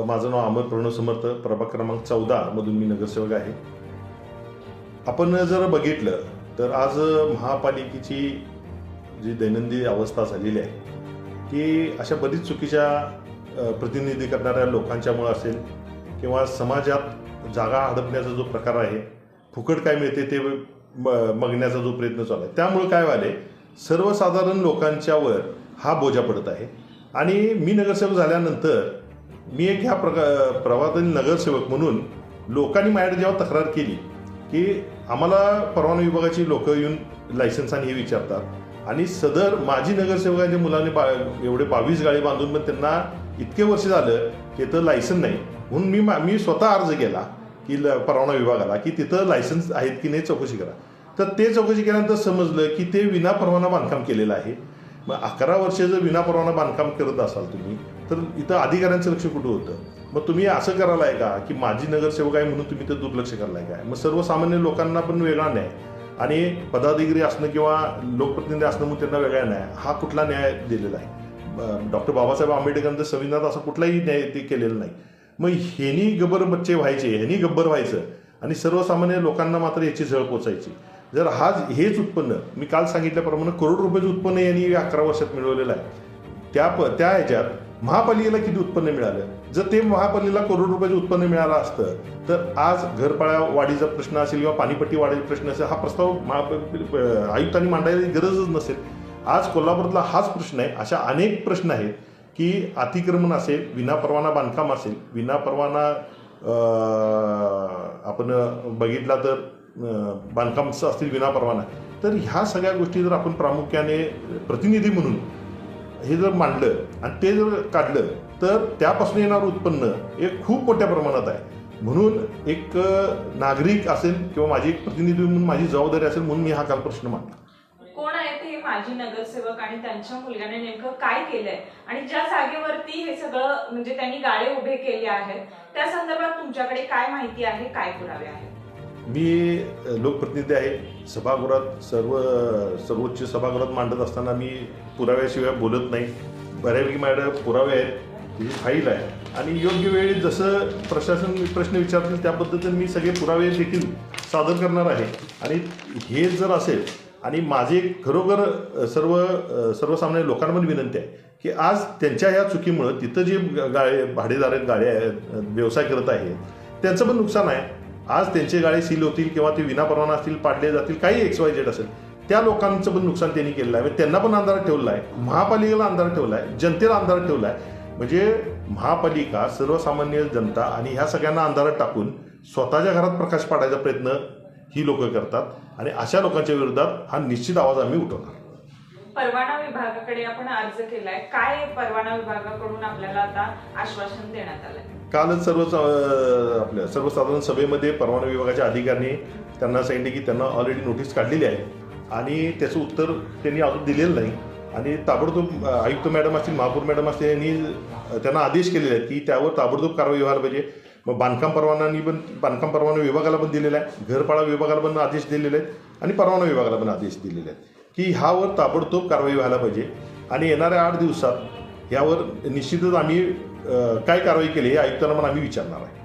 माझं नाव अमर प्रणव समर्थ, प्रभाग क्रमांक 14 मधून मी नगरसेवक आहे. आपण जर बघितलं तर आज महापालिकेची जी दैनंदिन अवस्था झालेली आहे ती अशा बरीच चुकीच्या प्रतिनिधी करणाऱ्या लोकांच्यामुळे असेल किंवा समाजात जागा हडपण्याचा जो प्रकार आहे, फुकट काय मिळते ते बघण्याचा जो प्रयत्न चालू आहे, त्यामुळे काय व्हायले सर्वसाधारण लोकांच्यावर हा बोजा पडत आहे. आणि मी नगरसेवक झाल्यानंतर मी एक ह्या प्रभागातील नगरसेवक म्हणून लोकांनी माझ्याकडे जेव्हा तक्रार केली की आम्हाला परवाना विभागाची लोक येऊन लायसन्स आणि हे विचारतात आणि सदर माजी नगरसेवकांच्या मुलांनी एवढे 22 गाळे बांधून पण त्यांना इतके वर्ष झालं तिथं लायसन्स नाही, म्हणून मी स्वतः अर्ज केला की परवाना विभागाला की तिथं लायसन्स आहेत की नाही चौकशी करा. तर ते चौकशी केल्यानंतर समजलं की ते विना परवाना बांधकाम केलेलं आहे. मग 11 वर्ष जर विना परवाना बांधकाम करत असाल तुम्ही तर इथं अधिकाऱ्यांचं लक्ष कुठं होतं? मग तुम्ही असं करायला आहे का की माझी नगरसेवक आहे म्हणून तुम्ही तर दुर्लक्ष करायला काय? मग सर्वसामान्य लोकांना पण वेगळा न्याय आणि पदाधिकारी असणं किंवा लोकप्रतिनिधी असणं म्हणून त्यांना वेगळा न्याय, हा कुठला न्याय दिलेला आहे? डॉक्टर बाबासाहेब आंबेडकरांच्या संविधानात असा कुठलाही न्याय ते केलेला नाही. मग ह्यांनी गब्बर बच्चे व्हायचे, ह्यांनी गब्बर व्हायचं आणि सर्वसामान्य लोकांना मात्र याची झळ पोचायची. जर हेच उत्पन्न मी काल सांगितल्याप्रमाणे करोड रुपयाचं उत्पन्न यांनी 11 वर्षात मिळवलेलं आहे, त्या ह्याच्यात महापालिकेला किती उत्पन्न मिळालं? जर ते महापालिकेला करोड रुपयाचं उत्पन्न मिळालं असतं तर आज घरपाळ्या वाढीचा प्रश्न असेल किंवा पाणीपट्टी वाढीचा प्रश्न असेल, हा प्रस्ताव आयुक्तांनी मांडायची गरजच नसेल. आज कोल्हापूरला हाच प्रश्न आहे. अशा अनेक प्रश्न आहेत की अतिक्रमण असेल, विनापरवाना बांधकाम असेल, विनापरवाना आपण बघितला तर बांधकाम असतील विनापरवाना. तर ह्या सगळ्या गोष्टी जर आपण प्रामुख्याने प्रतिनिधी म्हणून हे जर मांडलं आणि ते जर काढलं तर त्यापासून येणारं उत्पन्न हे खूप मोठ्या प्रमाणात आहे. म्हणून एक नागरिक असेल किंवा माझी एक प्रतिनिधी म्हणून माझी जबाबदारी असेल म्हणून मी हा काल प्रश्न मांडला. कोण आहेत हे माजी नगरसेवक आणि त्यांच्या मुलग्याने नेमकं काय केलंय आणि ज्या जागेवरती हे सगळं म्हणजे त्यांनी गाळे उभे केले आहेत त्या संदर्भात तुमच्याकडे काय माहिती आहे, काय पुरावे आहेत? मी लोकप्रतिनिधी आहे. सभागृहात सर्वोच्च सभागृहात मांडत असताना मी पुराव्याशिवाय बोलत नाही. बऱ्यापैकी माझ्याकडे पुरावे आहेत, त्याची फाईल आहे आणि योग्य वेळी जसं प्रशासन प्रश्न विचारतील त्या पद्धतीने मी सगळे पुरावे देखील सादर करणार आहे. आणि हे जर असेल आणि माझे खरोखर सर्वसामान्य लोकांना पण विनंती आहे की आज त्यांच्या ह्या चुकीमुळं तिथं जे भाडेदार आहेत, गाळे व्यवसाय करत आहेत, त्यांचं पण नुकसान आहे. आज त्यांचे गाळे सील होतील किंवा ते विनापरवाना असतील, पाडले जातील, काही XYZ असेल, त्या लोकांचं पण नुकसान त्यांनी केलेलं आहे. त्यांना पण अंधारात ठेवलं आहे, महापालिकेला अंधारात ठेवलं आहे, जनतेला अंधारात ठेवलं आहे. म्हणजे महापालिका, सर्वसामान्य जनता आणि ह्या सगळ्यांना अंधारात टाकून स्वतःच्या घरात प्रकाश पाडायचा प्रयत्न ही लोक करतात आणि अशा लोकांच्या विरोधात हा निश्चित आवाज आम्ही उठवणार. परवाना विभागाकडे आपण अर्ज केलाय, काय परवाना विभागाकडून आपल्याला आता आश्वासन देण्यात आलंय? कालच आपल्या सर्वसाधारण सभेमध्ये परवाना विभागाच्या अधिकाऱ्यांनी त्यांना सांगितले की त्यांना ऑलरेडी नोटीस काढलेली आहे आणि त्याचं उत्तर त्यांनी अजून दिलेलं नाही. आणि ताबडतोब आयुक्त मॅडम असतील, महापौर मॅडम असतील, यांनी त्यांना आदेश केलेले आहेत की त्यावर ताबडतोब कारवाई व्हायला पाहिजे. मग बांधकाम परवाना विभागाला पण दिलेला आहे, घरपाळा विभागाला पण आदेश दिलेले आहेत आणि परवाना विभागाला पण आदेश दिलेले आहेत की ह्यावर ताबडतोब कारवाई व्हायला पाहिजे. आणि येणाऱ्या 8 दिवसात ह्यावर निश्चितच आम्ही काय कारवाई केली हे आयुक्तांना पण आम्ही विचारणार आहे.